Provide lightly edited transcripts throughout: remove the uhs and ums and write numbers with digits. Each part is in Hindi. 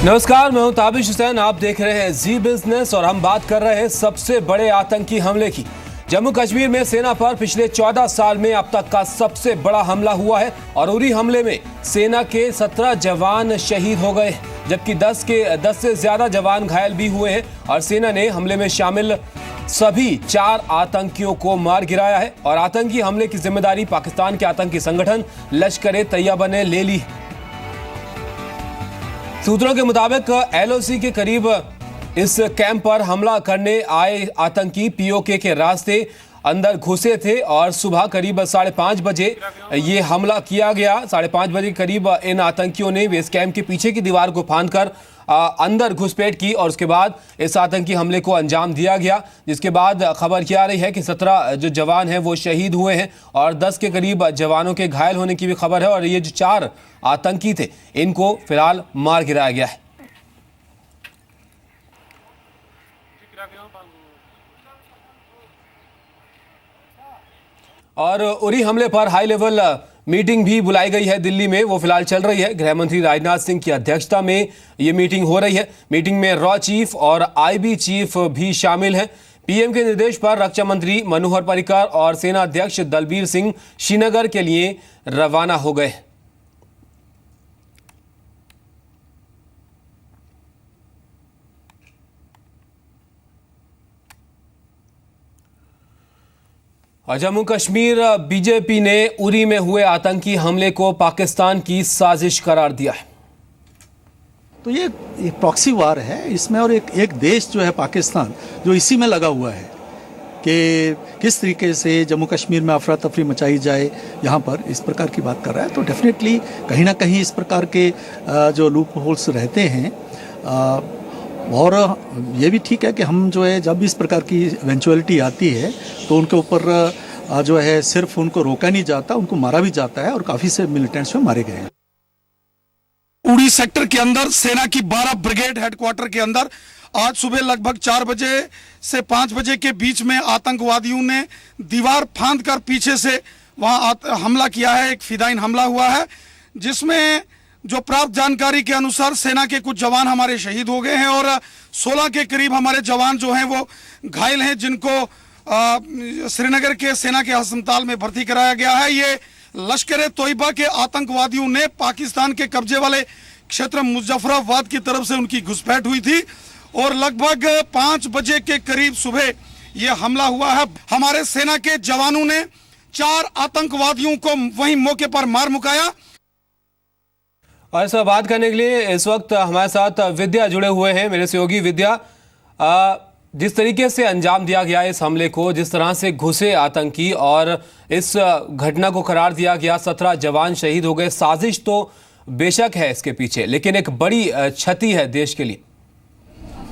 नमस्कार, मैं हूं ताबिश हुसैन। आप देख रहे हैं जी बिजनेस और हम बात कर रहे हैं सबसे बड़े आतंकी हमले की। जम्मू कश्मीर में सेना पर पिछले 14 साल में अब तक का सबसे बड़ा हमला हुआ है और उरी हमले में सेना के 17 जवान शहीद हो गए, जबकि 10 से ज्यादा जवान घायल भी हुए हैं और सेना ने हमले में शामिल सभी 4 आतंकियों को मार गिराया है और आतंकी हमले की जिम्मेदारी पाकिस्तान के आतंकी संगठन लश्कर-ए-तैयबा ने ले ली। सूत्रों के मुताबिक एलओसी के करीब इस कैंप पर हमला करने आए आतंकी पीओके के रास्ते अंदर घुसे थे और सुबह करीब 5:30 बजे ये हमला किया गया। 5:30 बजे के करीब इन आतंकियों ने बेस कैंप के पीछे की दीवार को फांदकर अंदर घुसपैठ की और उसके बाद इस आतंकी हमले को अंजाम दिया गया, जिसके बाद खबर क्या आ रही है कि 17 जो जवान हैं वो शहीद हुए हैं और 10 के करीब जवानों के घायल होने की भी खबर है और ये जो 4 आतंकी थे इनको फिलहाल मार गिराया गया है। और उरी हमले पर हाई लेवल मीटिंग भी बुलाई गई है दिल्ली में, वो फिलहाल चल रही है। गृह मंत्री राजनाथ सिंह की अध्यक्षता में ये मीटिंग हो रही है। मीटिंग में रॉ चीफ और आईबी चीफ भी शामिल हैं। पीएम के निर्देश पर रक्षा मंत्री मनोहर पर्रिकर और सेना अध्यक्ष दलबीर सिंह श्रीनगर के लिए रवाना हो गए। और जम्मू कश्मीर बीजेपी ने उरी में हुए आतंकी हमले को पाकिस्तान की साजिश करार दिया है। तो ये एक प्रॉक्सी वार है इसमें, और एक देश जो है पाकिस्तान जो इसी में लगा हुआ है कि किस तरीके से जम्मू कश्मीर में अफरा तफरी मचाई जाए, यहाँ पर इस प्रकार की बात कर रहा है। तो डेफिनेटली कहीं ना कहीं इस प्रकार के जो लूप होल्स रहते हैं, और ये भी ठीक है कि हम जो है जब इस प्रकार की इवेंचुअलिटी आती है तो उनके ऊपर जो है सिर्फ उनको रोका नहीं जाता, उनको मारा भी जाता है और काफ़ी से मिलिटेंट्स में मारे गए हैं। उड़ी सेक्टर के अंदर सेना की 12 ब्रिगेड हेडक्वार्टर के अंदर आज सुबह लगभग 4 बजे से 5 बजे के बीच में आतंकवादियों ने दीवार फांदकर पीछे से वहां हमला किया है। एक फिदाइन हमला हुआ है जिसमें जो प्राप्त जानकारी के अनुसार सेना के कुछ जवान हमारे शहीद हो गए हैं और 16 के करीब हमारे जवान जो हैं वो घायल हैं, जिनको श्रीनगर के सेना के अस्पताल में भर्ती कराया गया है। ये लश्कर-ए-तैयबा के आतंकवादियों ने पाकिस्तान के कब्जे वाले क्षेत्र मुजफ्फराबाद की तरफ से उनकी घुसपैठ हुई थी और लगभग 5 बजे के करीब सुबह ये हमला हुआ है। हमारे सेना के जवानों ने 4 आतंकवादियों को वहीं मौके पर मार मुकाया। और इस बात करने के लिए इस वक्त हमारे साथ विद्या जुड़े हुए हैं, मेरे सहयोगी विद्या। जिस तरीके से अंजाम दिया गया इस हमले को, जिस तरह से घुसे आतंकी और इस घटना को करार दिया गया, 17 जवान शहीद हो गए। साजिश तो बेशक है इसके पीछे, लेकिन एक बड़ी क्षति है देश के लिए।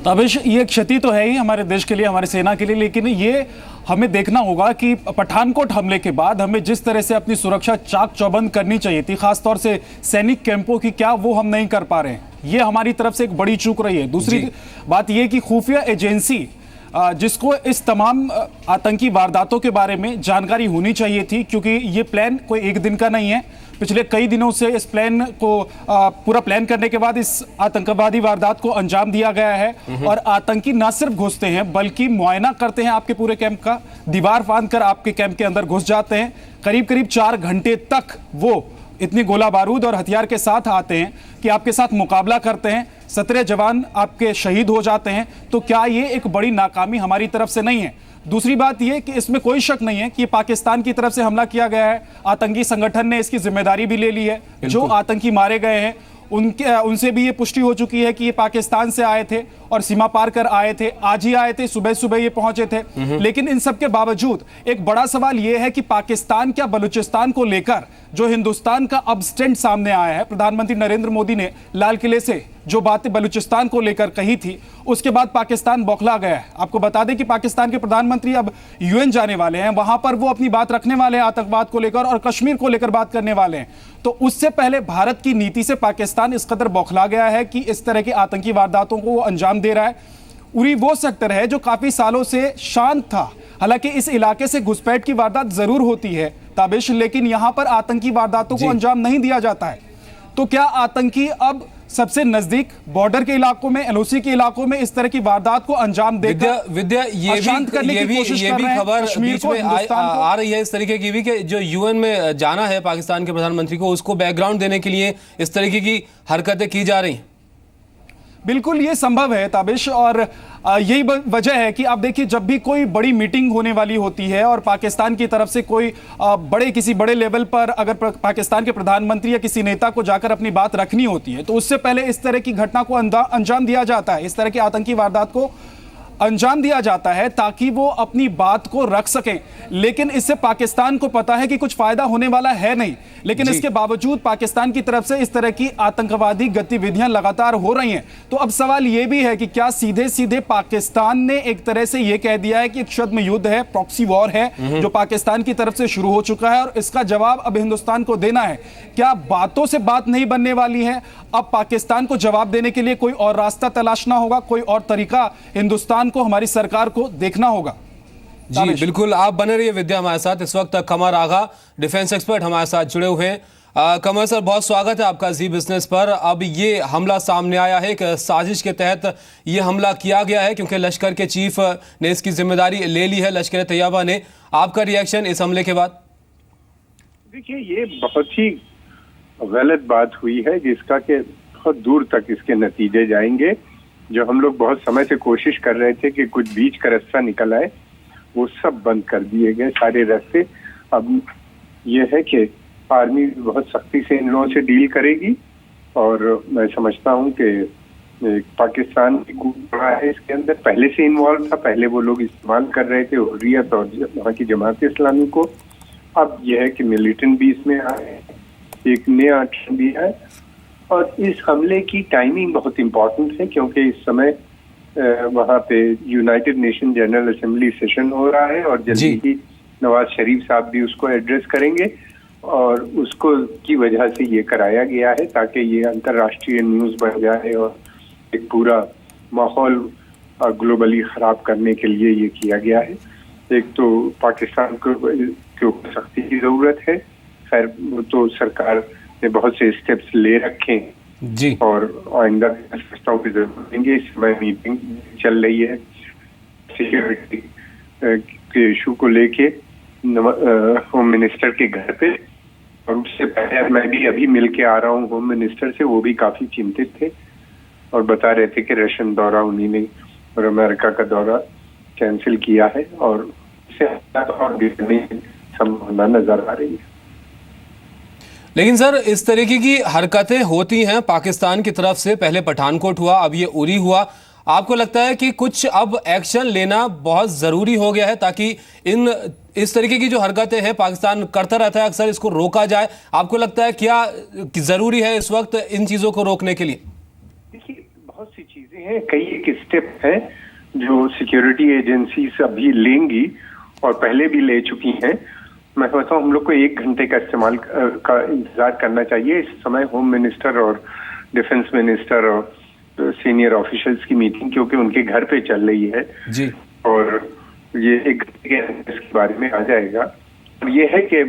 ताबिश, ये क्षति तो है ही हमारे देश के लिए, हमारी सेना के लिए, लेकिन ये हमें देखना होगा कि पठानकोट हमले के बाद हमें जिस तरह से अपनी सुरक्षा चाक चौबंद करनी चाहिए थी, खासतौर से सैनिक कैंपों की, क्या वो हम नहीं कर पा रहे हैं। ये हमारी तरफ से एक बड़ी चूक रही है। दूसरी बात ये कि खुफिया एजेंसी जिसको इस तमाम आतंकी वारदातों के बारे में जानकारी होनी चाहिए थी, क्योंकि ये प्लान कोई एक दिन का नहीं है। पिछले कई दिनों से इस प्लान को पूरा प्लान करने के बाद इस आतंकवादी वारदात को अंजाम दिया गया है और आतंकी न सिर्फ घुसते हैं बल्कि मुआयना करते हैं आपके पूरे कैंप का, दीवार फांदकर आपके कैंप के अंदर घुस जाते हैं। करीब करीब 4 घंटे तक वो इतनी गोला बारूद और हथियार के साथ आते हैं कि आपके साथ मुकाबला करते हैं। 17 जवान आपके शहीद हो जाते हैं। तो क्या ये एक बड़ी नाकामी हमारी तरफ से नहीं है? दूसरी बात यह कि इसमें कोई शक नहीं है कि पाकिस्तान की तरफ से हमला किया गया है। आतंकी संगठन ने इसकी जिम्मेदारी भी ले ली है। जो आतंकी मारे गए हैं उनसे भी ये पुष्टि हो चुकी है कि ये पाकिस्तान से आए थे और सीमा पार कर आए थे। आज ही आए थे, सुबह सुबह ये पहुंचे थे। लेकिन इन सब के बावजूद एक बड़ा सवाल ये है कि पाकिस्तान क्या बलूचिस्तान को लेकर जो हिंदुस्तान का अब स्टैंड सामने आया है, प्रधानमंत्री नरेंद्र मोदी ने लाल किले से जो बातें बलूचिस्तान को लेकर कही थी, उसके बाद पाकिस्तान बौखला गया है। आपको बता दें कि पाकिस्तान के प्रधानमंत्री अब यूएन जाने वाले हैं, वहां पर वो अपनी बात रखने वाले हैं आतंकवाद को लेकर और कश्मीर को लेकर बात करने वाले हैं। तो उससे पहले भारत की नीति से पाकिस्तान इस कदर बौखला गया है कि इस तरह की आतंकी वारदातों को वो अंजाम दे रहा है। उरी वो सेक्टर है जो काफी सालों से शांत था। हालांकि इस इलाके से घुसपैठ की वारदात जरूर होती है ताबिश, लेकिन यहां पर आतंकी वारदातों को अंजाम नहीं दिया जाता है। तो क्या आतंकी अब सबसे नजदीक बॉर्डर के इलाकों में, एलओसी के इलाकों में इस तरह की वारदात को अंजाम देकर विद्या ये भी खबर बीच में आ रही है इस तरीके की भी कि जो यूएन में जाना है पाकिस्तान के प्रधानमंत्री को, उसको बैकग्राउंड देने के लिए इस तरीके की हरकतें की जा रही हैं। बिल्कुल ये संभव है ताबिश, और यही वजह है कि आप देखिए जब भी कोई बड़ी मीटिंग होने वाली होती है और पाकिस्तान की तरफ से कोई किसी बड़े लेवल पर अगर पाकिस्तान के प्रधानमंत्री या किसी नेता को जाकर अपनी बात रखनी होती है तो उससे पहले इस तरह की घटना को अंजाम दिया जाता है, इस तरह की आतंकी वारदात को अंजाम दिया जाता है ताकि वो अपनी बात को रख सकें। लेकिन इससे पाकिस्तान को पता है कि कुछ फायदा होने वाला है नहीं, लेकिन इसके बावजूद पाकिस्तान की तरफ से इस तरह की आतंकवादी गतिविधियां लगातार हो रही हैं। तो अब सवाल यह भी है कि क्या सीधे सीधे पाकिस्तान ने एक तरह से यह कह दिया है कि एक छद्म युद्ध है, प्रॉक्सी वॉर है जो पाकिस्तान की तरफ से शुरू हो चुका है और इसका जवाब अब हिंदुस्तान को देना है। क्या बातों से बात नहीं बनने वाली है? अब पाकिस्तान को जवाब देने के लिए कोई और रास्ता तलाशना होगा, कोई और तरीका हिंदुस्तान को, हमारी सरकार को देखना होगा। जी बिल्कुल, आप बने रहिए विद्या हमारे साथ। इस वक्त कमर आगा डिफेंस एक्सपर्ट हमारे साथ जुड़े हुए हैं। कमर सर, बहुत स्वागत है आपका जी बिजनेस पर। अब ये हमला सामने आया है कि साजिश के तहत ये हमला किया गया है क्योंकि लश्कर के चीफ ने इसकी जिम्मेदारी ले ली है, लश्कर तैयबा ने। आपका रिएक्शन इस हमले के बाद? देखिए, ये बहुत ही गलत बात हुई है जिसका कि बहुत दूर तक इसके नतीजे जाएंगे। जो हम लोग बहुत समय से कोशिश कर रहे थे कि कुछ बीच का रास्ता निकल आए, वो सब बंद कर दिए गए सारे रास्ते। अब ये है कि आर्मी बहुत सख्ती से इन लोगों से डील करेगी और मैं समझता हूँ कि पाकिस्तान की कूद पड़ा है इसके अंदर, पहले से इन्वॉल्व था। पहले वो लोग इस्तेमाल कर रहे थे हुर्रियत और वहाँ की जमात इस्लामी को। अब यह है कि मिलिटेंट भी इसमें आए, एक नया ट्रेंड भी है। और इस हमले की टाइमिंग बहुत इम्पोर्टेंट है क्योंकि इस समय वहाँ पे United nation general assembly session हो रहा है और जल्दी ही नवाज शरीफ साहब भी उसको एड्रेस करेंगे और उसको की वजह से ये कराया गया है ताकि ये अंतर्राष्ट्रीय न्यूज़ बन जाए और एक पूरा माहौल ग्लोबली ख़राब करने के लिए ये किया गया है। एक तो पाकिस्तान को ऊपर सख्ती की ज़रूरत है, खैर तो सरकार ने बहुत से स्टेप्स ले रखे हैं जी, और आइंदा फैसलों की जरूरत देंगे। इस समय मीटिंग चल रही है सिक्योरिटी के इशू को लेके होम मिनिस्टर के घर पे, और उससे पहले मैं भी अभी मिल के आ रहा हूँ होम मिनिस्टर से। वो भी काफी चिंतित थे और बता रहे थे कि रशियन दौरा उन्हीं ने और अमेरिका का दौरा कैंसिल किया है और इससे और गिरने की संभावना नजर आ रही है। लेकिन सर, इस तरीके की हरकतें होती हैं पाकिस्तान की तरफ से, पहले पठानकोट हुआ, अब ये उरी हुआ। आपको लगता है कि कुछ अब एक्शन लेना बहुत ज़रूरी हो गया है ताकि इस तरीके की जो हरकतें हैं पाकिस्तान करता रहता है अक्सर, इसको रोका जाए? आपको लगता है क्या ज़रूरी है इस वक्त इन चीज़ों को रोकने के लिए? देखिए, बहुत सी चीज़ें हैं, कई एक स्टेप हैं जो सिक्योरिटी एजेंसीज अभी लेंगी और पहले भी ले चुकी हैं। मैं समझता हूँ हम लोग को 1 घंटे का इंतजार करना चाहिए। इस समय होम मिनिस्टर और डिफेंस मिनिस्टर और सीनियर ऑफिशियल्स की मीटिंग क्योंकि उनके घर पे चल रही है जी, और ये 1 घंटे के इसके बारे में आ जाएगा। और ये है कि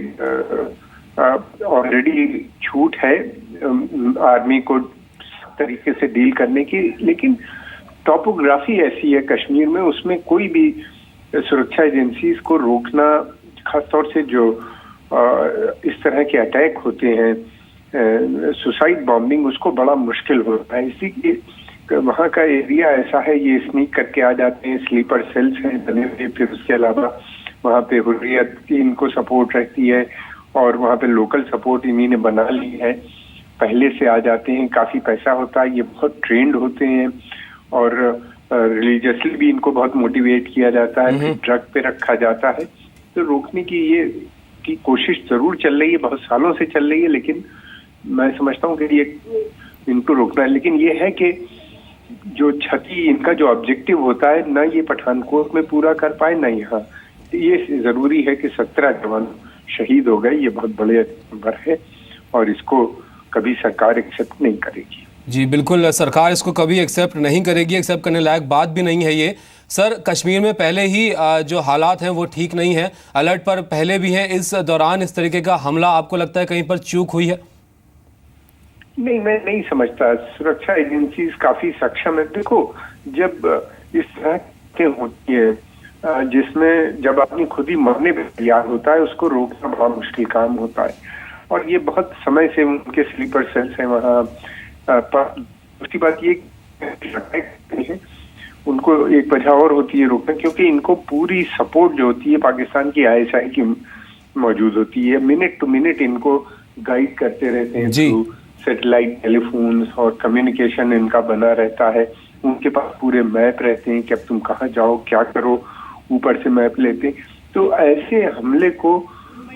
ऑलरेडी छूट है आर्मी को तरीके से डील करने की, लेकिन टॉपोग्राफी ऐसी है कश्मीर में, उसमें कोई भी सुरक्षा एजेंसीज को रोकना, खासतौर से जो इस तरह के अटैक होते हैं, सुसाइड बॉम्बिंग, उसको बड़ा मुश्किल होता है। इसीलिए वहाँ का एरिया ऐसा है, ये स्नीक करके आ जाते हैं, स्लीपर सेल्स हैं बने हुए। फिर उसके अलावा वहाँ पे हुर्रियत की इनको सपोर्ट रहती है और वहाँ पे लोकल सपोर्ट इन्हीं ने बना ली है, पहले से आ जाते हैं, काफ़ी पैसा होता है, ये बहुत ट्रेंड होते हैं और रिलीजियसली भी इनको बहुत मोटिवेट किया जाता है, फिर ड्रग पे रखा जाता है। तो रोकने की ये की कोशिश जरूर चल रही है, बहुत सालों से चल रही है, लेकिन मैं समझता हूँ कि ये इनको रोकना है। लेकिन ये है कि जो क्षति इनका जो ऑब्जेक्टिव होता है ना, ये पठानकोट में पूरा कर पाए ना यहाँ। ये जरूरी है कि 17 जवान शहीद हो गए, ये बहुत बड़े नंबर है और इसको कभी सरकार एक्सेप्ट नहीं करेगी। जी बिल्कुल, सरकार इसको कभी एक्सेप्ट नहीं करेगी, एक्सेप्ट करने लायक बात भी नहीं है ये। सर, कश्मीर में पहले ही जो हालात हैं वो ठीक नहीं है, अलर्ट पर पहले भी हैं, इस दौरान इस तरीके का हमला आपको लगता है कहीं पर चूक हुई है? नहीं, मैं नहीं समझता। सुरक्षा एजेंसी काफी सक्षम है। देखो, जब इस तरह के होती है जिसमें जब आदमी खुद ही मरने पर तैयार होता है, उसको रोकना बड़ा मुश्किल काम होता है। और ये बहुत समय से उनके स्लीपर सेल्स हैं वहाँ। दूसरी बात ये है, उनको एक वजह और होती है रोकना, क्योंकि इनको पूरी सपोर्ट जो होती है पाकिस्तान की ISI की मौजूद होती है। मिनट टू मिनट इनको गाइड करते रहते हैं थ्रू सैटेलाइट टेलीफोन्स, और कम्युनिकेशन इनका बना रहता है। उनके पास पूरे मैप रहते हैं कि अब तुम कहाँ जाओ, क्या करो, ऊपर से मैप लेते हैं। तो ऐसे हमले को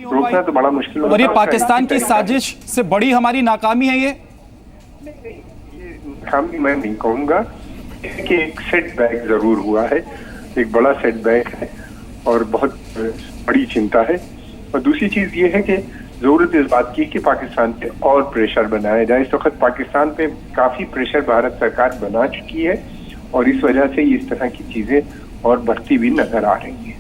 रोकना तो बड़ा मुश्किल होता है। और ये पाकिस्तान की साजिश से बड़ी हमारी नाकामी है। ये नाकामी मैं नहीं कहूँगा कि एक सेटबैक जरूर हुआ है, एक बड़ा सेटबैक है और बहुत बड़ी चिंता है। और दूसरी चीज ये है कि जरूरत इस बात की कि पाकिस्तान पे और प्रेशर बनाया जाए। इस वक्त पाकिस्तान पे काफी प्रेशर भारत सरकार बना चुकी है, और इस वजह से इस तरह की चीजें और बढ़ती भी नजर आ रही हैं।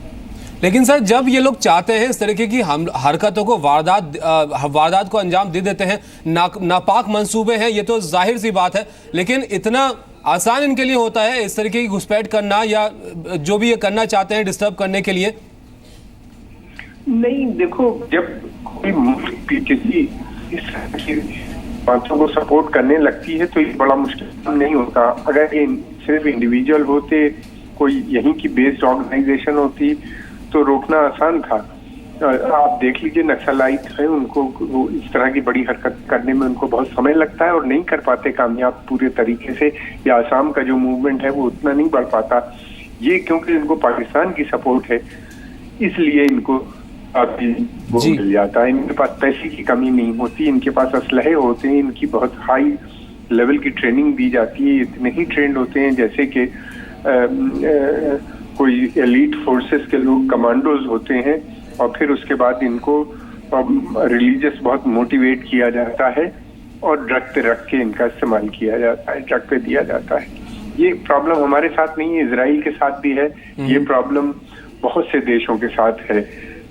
लेकिन सर, जब ये लोग चाहते हैं इस तरीके की हरकतों को, वारदात को अंजाम दे देते हैं, नापाक मंसूबे हैं, ये तो जाहिर सी बात है। लेकिन इतना आसान इनके लिए होता है इस तरीके की घुसपैठ करना, या जो भी ये करना चाहते हैं डिस्टर्ब करने के लिए? नहीं, देखो, जब कोई मुल्क किसी इस तरह की बातों को सपोर्ट करने लगती है तो ये बड़ा मुश्किल नहीं होता। अगर ये सिर्फ इंडिविजुअल होते, कोई यहीं की बेस्ड ऑर्गेनाइजेशन होती, तो रोकना आसान था। आप देख लीजिए, नक्सलाइट हैं, उनको वो इस तरह की बड़ी हरकत करने में उनको बहुत समय लगता है और नहीं कर पाते कामयाब पूरे तरीके से। या आसाम का जो मूवमेंट है वो उतना नहीं बढ़ पाता। ये क्योंकि इनको पाकिस्तान की सपोर्ट है, इसलिए इनको काफी वो मिल जाता है। इनके पास पैसे की कमी नहीं होती, इनके पास असलहे होते हैं, इनकी बहुत हाई लेवल की ट्रेनिंग दी जाती है। इतने ही ट्रेंड होते हैं जैसे कि कोई एलीट फोर्सेस के लोग कमांडोज होते हैं। और फिर उसके बाद इनको रिलीजियस बहुत मोटिवेट किया जाता है और ड्रग पे रख के इनका इस्तेमाल किया जाता है, ड्रग पे दिया जाता है। ये प्रॉब्लम हमारे साथ नहीं है, इजराइल के साथ भी है। ये प्रॉब्लम बहुत से देशों के साथ है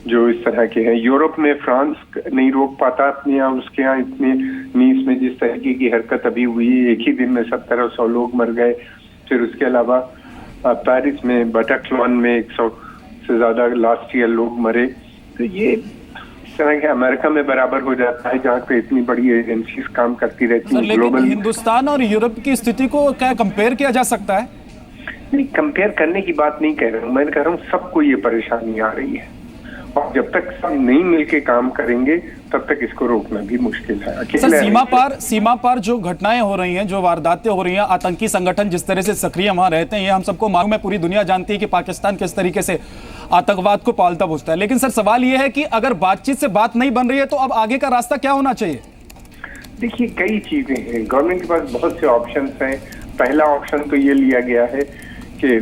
जो इस तरह के हैं। यूरोप में फ्रांस नहीं रोक पाता अपने यहाँ, उसके यहाँ इतने नीस में जिस तरीके की हरकत अभी हुई, एक ही दिन में 1700 लोग मर गए। फिर उसके अलावा पेरिस में बटाक्लॉन में 100 से ज्यादा लास्ट ईयर लोग मरे। तो ये इस तरह के अमेरिका में बराबर हो जाता है जहाँ पे इतनी बड़ी एजेंसीज काम करती रहती हैं। लेकिन हिंदुस्तान और यूरोप की स्थिति को क्या कंपेयर किया जा सकता है? नहीं, कंपेयर करने की बात नहीं कह रहा हूँ। मैं कह रहा हूँ सबको ये परेशानी आ रही है, और जब तक सब नहीं मिलके काम करेंगे तब तक इसको रोकना भी मुश्किल है। सर, सीमा पार जो घटनाएं हो रही हैं, जो वारदातें हो रही हैं, आतंकी संगठन जिस तरह से सक्रिय वहां रहते हैं, ये हम सबको मालूम है। पूरी दुनिया जानती है कि पाकिस्तान किस तरीके से आतंकवाद को पालता पोसता है। लेकिन सर, सवाल यह है कि अगर बातचीत से बात नहीं बन रही है तो अब आगे का रास्ता क्या होना चाहिए? देखिए, कई चीजें हैं, गवर्नमेंट के पास बहुत से ऑप्शन हैं। पहला ऑप्शन तो ये लिया गया है कि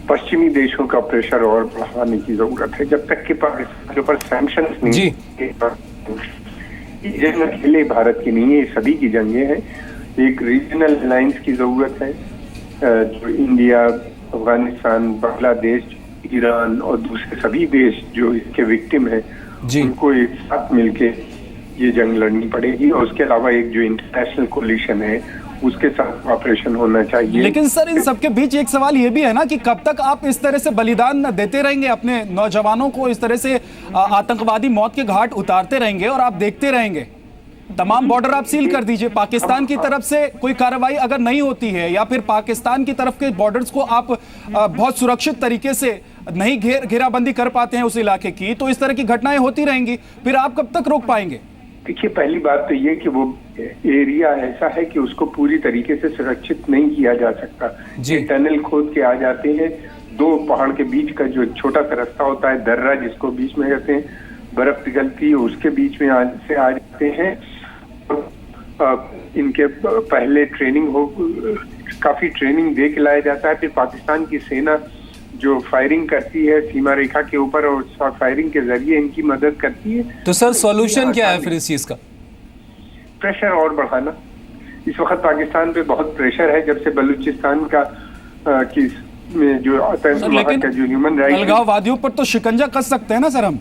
पश्चिमी देशों का प्रेशर और बढ़ाने की जरूरत है। जब तक कि पाकिस्तान के ऊपर सैंक्शंस नहीं, ये जंग अकेले भारत की नहीं है, सभी की जंगें हैं। एक रीजनल अलायंस की जरूरत है, जो इंडिया, अफगानिस्तान, बांग्लादेश, ईरान और दूसरे सभी देश जो इसके विक्टिम है, उनको एक साथ मिलके ये जंग लड़नी पड़ेगी। और उसके अलावा एक जो इंटरनेशनल कोलिशन है उसके साथ ऑपरेशन होना चाहिए। लेकिन सर, इन सबके बीच एक सवाल ये भी है ना कि कब तक आप इस तरह से बलिदान देते रहेंगे, अपने नौजवानों को इस तरह से आतंकवादी मौत के घाट उतारते रहेंगे और आप देखते रहेंगे? तमाम बॉर्डर आप सील कर दीजिए। पाकिस्तान की तरफ से कोई कार्रवाई अगर नहीं होती है, या फिर पाकिस्तान की तरफ के बॉर्डर्स को आप बहुत सुरक्षित तरीके से नहीं घेराबंदी कर पाते हैं उस इलाके की, तो इस तरह की घटनाएं होती रहेंगी। फिर आप कब तक रोक पाएंगे? देखिए, पहली बात तो ये कि वो एरिया ऐसा है कि उसको पूरी तरीके से सुरक्षित नहीं किया जा सकता। टनल खोद के आ जाते हैं, दो पहाड़ के बीच का जो छोटा सा रास्ता होता है, दर्रा जिसको बीच में कहते हैं, बर्फ पिघलती है, उसके बीच में आ जाते हैं। इनके पहले ट्रेनिंग काफी ट्रेनिंग दे के लाया जाता है। फिर पाकिस्तान की सेना जो फायरिंग करती है सीमा रेखा के ऊपर, और फायरिंग के जरिए इनकी मदद करती है। तो सर, सॉल्यूशन क्या है फिर इस चीज का? प्रेशर और बढ़ाना। इस वक्त पाकिस्तान पे बहुत प्रेशर है, जब से बलूचिस्तान का में जो आतंकवाद का जो ह्यूमन राइट, अलगाववादियों पर तो शिकंजा कस सकते हैं ना सर हम?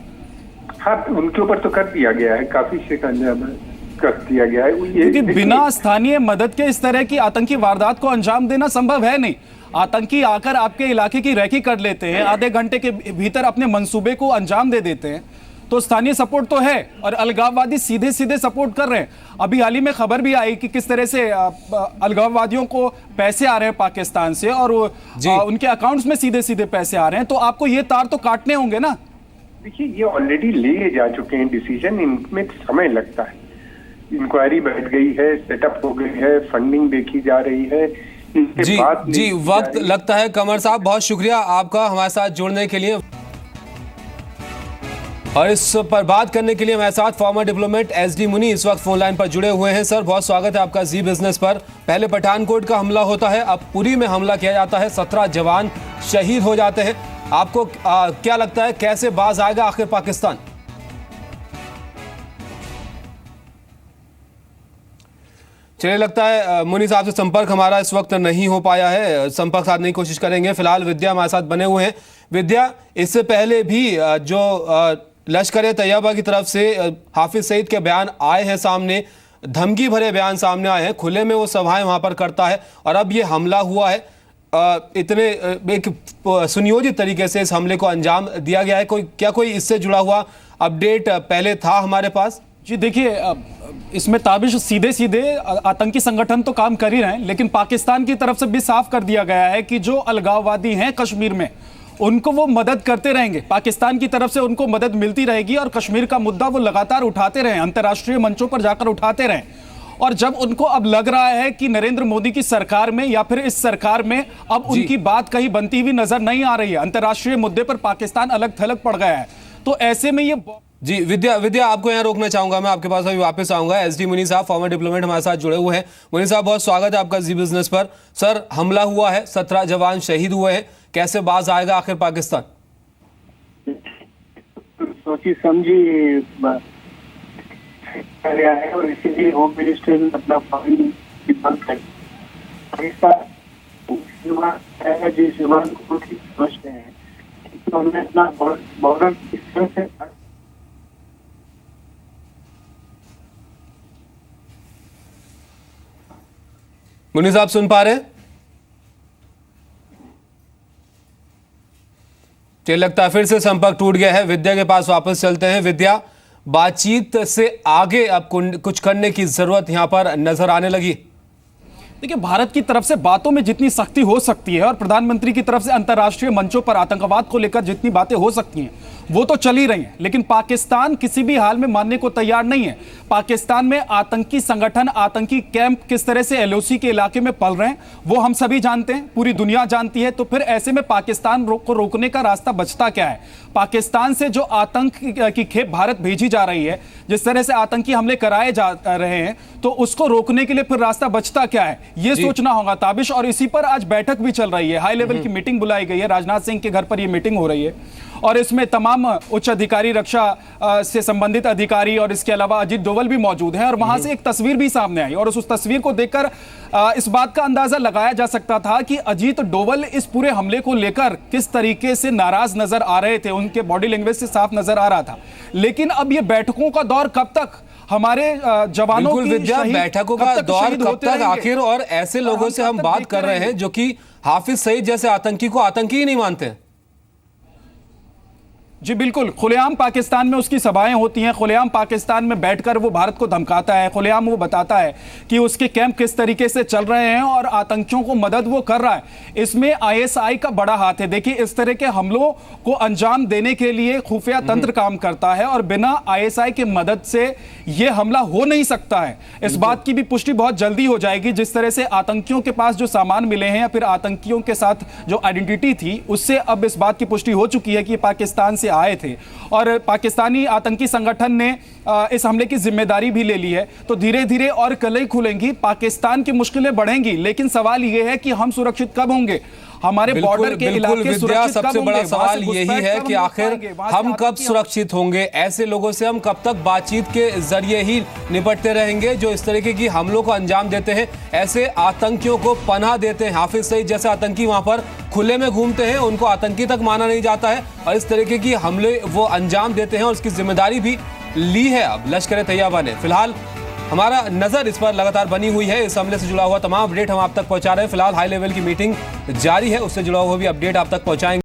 हाँ, उनके ऊपर तो कर दिया गया है काफी शिकंजा में। कर दिया गया है। क्योंकि बिना स्थानीय मदद के इस तरह की आतंकी वारदात को अंजाम देना संभव है नहीं। आतंकी आकर आपके इलाके की रैकी कर लेते हैं, आधे घंटे के भीतर अपने मंसूबे को अंजाम दे देते हैं, तो स्थानीय सपोर्ट तो है और अलगाववादी सीधे सीधे सपोर्ट कर रहे हैं। अभी हाल ही में खबर भी आई कि किस तरह से अलगाववादियों को पैसे आ रहे हैं पाकिस्तान से और उनके अकाउंट्स में सीधे सीधे पैसे आ रहे हैं, तो आपको ये तार तो काटने होंगे ना। देखिए, ये ऑलरेडी लिए जा चुके हैं डिसीजन, इनमें समय लगता है। इंक्वायरी बैठ गई है, सेटअप हो गई है, फंडिंग देखी जा रही है। जी वक्त लगता है। कमर साहब, बहुत शुक्रिया आपका हमारे साथ जुड़ने के लिए और इस पर बात करने के लिए हमारे साथ फॉर्मर डिप्लोमेट एसडी मुनी इस वक्त फोन लाइन पर जुड़े हुए हैं। सर, बहुत स्वागत है आपका जी बिजनेस पर। पहले पठानकोट का हमला होता है, अब पुरी में हमला किया जाता है, 17 जवान शहीद हो जाते हैं। आपको क्या लगता है, कैसे बाज आएगा आखिर पाकिस्तान? चलिए, लगता है मुनी साहब से संपर्क हमारा इस वक्त नहीं हो पाया है, संपर्क साधने की कोशिश करेंगे। फिलहाल विद्या हमारे साथ बने हुए हैं। विद्या, इससे पहले भी जो लश्कर तैयबा की तरफ से हाफिज सईद के बयान आए हैं सामने, धमकी भरे बयान सामने आए हैं, खुले में वो सभाएं वहां पर करता है और अब ये हमला हुआ है। इतने एक सुनियोजित तरीके से इस हमले को अंजाम दिया गया है। कोई इससे जुड़ा हुआ अपडेट पहले था हमारे पास? जी देखिए, इसमें ताबिश सीधे सीधे आतंकी संगठन तो काम कर ही रहे हैं, लेकिन पाकिस्तान की तरफ से भी साफ कर दिया गया है कि जो अलगाववादी हैं कश्मीर में, उनको वो मदद करते रहेंगे। पाकिस्तान की तरफ से उनको मदद मिलती रहेगी और कश्मीर का मुद्दा वो लगातार उठाते रहें, अंतर्राष्ट्रीय मंचों पर जाकर उठाते रहें। और जब उनको अब लग रहा है कि नरेंद्र मोदी की सरकार में या फिर इस सरकार में अब उनकी बात कहीं बनती हुई नजर नहीं आ रही है, अंतर्राष्ट्रीय मुद्दे पर पाकिस्तान अलग थलग पड़ गया है, तो ऐसे में ये जी विद्या आपको यहाँ रोकना चाहूंगा, मैं आपके पास अभी वापस आऊंगा। एसडी मुनी साहब फॉर्मर डिप्लोमेट हमारे साथ जुड़े हुए हैं। मुनी साहब, बहुत स्वागत है आपका जी बिजनेस पर। सर, हमला हुआ है, 17 जवान शहीद हुए हैं, कैसे बाज आएगा आखिर पाकिस्तान? सोची समझी है और इसीलिए होम मिनिस्टर ने अपना बंद कर पाकिस्तान जिस जवान को समझते हैं तो हमने अपना बॉर्डर इस तरह से। मुनी साहब सुन पा रहे हैं? चलिए, लगता है फिर से संपर्क टूट गया है। विद्या के पास वापस चलते हैं। विद्या, बातचीत से आगे अब कुछ करने की जरूरत यहां पर नजर आने लगी। देखिए, भारत की तरफ से बातों में जितनी सख्ती हो सकती है और प्रधानमंत्री की तरफ से अंतर्राष्ट्रीय मंचों पर आतंकवाद को लेकर जितनी बातें हो सकती हैं वो तो चल ही रही हैं, लेकिन पाकिस्तान किसी भी हाल में मानने को तैयार नहीं है। पाकिस्तान में आतंकी संगठन, आतंकी कैंप किस तरह से एलओसी के इलाके में पल रहे हैं वो हम सभी जानते हैं, पूरी दुनिया जानती है। तो फिर ऐसे में पाकिस्तान को रोकने का रास्ता बचता क्या है? पाकिस्तान से जो आतंक की खेप भारत भेजी जा रही है, जिस तरह से आतंकी हमले कराए जा रहे हैं, तो उसको रोकने के लिए फिर रास्ता बचता क्या है, ये सोचना होगा ताबिश। और इसी पर आज बैठक भी चल रही है, हाई लेवल की मीटिंग बुलाई गई है, राजनाथ सिंह के घर पर यह मीटिंग हो रही है और इसमें तमाम उच्च अधिकारी, रक्षा से संबंधित अधिकारी और इसके अलावा अजीत डोवल भी मौजूद हैं। और वहां से एक तस्वीर भी सामने आई और उस तस्वीर को देखकर इस बात का अंदाजा लगाया जा सकता था कि अजीत डोवल इस पूरे हमले को लेकर किस तरीके से नाराज नजर आ रहे थे, उनके बॉडी लैंग्वेज से साफ नजर आ रहा था। लेकिन अब ये बैठकों का दौर कब तक, हमारे जवानों की बैठकों का दौर कब तक आखिर? और ऐसे लोगों से हम बात कर रहे हैं जो कि हाफिज सईद जैसे आतंकी को आतंकी ही नहीं मानते। जी बिल्कुल, खुलेआम पाकिस्तान में उसकी सभाएं होती हैं, खुलेआम पाकिस्तान में बैठकर वो भारत को धमकाता है, खुलेआम वो बताता है कि उसके कैंप किस तरीके से चल रहे हैं और आतंकियों को मदद वो कर रहा है। इसमें आईएसआई का बड़ा हाथ है। देखिए, इस तरह के हमलों को अंजाम देने के लिए खुफिया तंत्र काम करता है और बिना आईएसआई की मदद से ये हमला हो नहीं सकता है। इस बात की भी पुष्टि बहुत जल्दी हो जाएगी। जिस तरह से आतंकियों के पास जो सामान मिले हैं या फिर आतंकियों के साथ जो आइडेंटिटी थी, उससे अब इस बात की पुष्टि हो चुकी है कि पाकिस्तान से आए थे और पाकिस्तानी आतंकी संगठन ने इस हमले की जिम्मेदारी भी ले ली है। तो धीरे धीरे और कलई खुलेंगी, पाकिस्तान की मुश्किलें बढ़ेंगी, लेकिन सवाल यह है कि हम सुरक्षित कब होंगे, हमारे बॉर्डर के इलाके सुरक्षित कब होंगे? सबसे बड़ा सवाल यही है कि आखिर हम कब सुरक्षित होंगे? ऐसे लोगों से हम कब तक बातचीत के जरिए ही निपटते रहेंगे जो इस तरीके की हमलों को अंजाम देते हैं, ऐसे आतंकियों को पनाह देते हैं? हाफिज सईद जैसे आतंकी वहां पर खुले में घूमते हैं, उनको आतंकी तक माना नहीं जाता है और इस तरीके की हमले वो अंजाम देते हैं और उसकी जिम्मेदारी भी ली है अब लश्कर तैयबा ने। फिलहाल हमारा नजर इस पर लगातार बनी हुई है। इस हमले से जुड़ा हुआ तमाम अपडेट हम आप तक पहुंचा रहे हैं। फिलहाल हाई लेवल की मीटिंग जारी है, उससे जुड़ा हुआ भी अपडेट आप तक पहुंचाएंगे।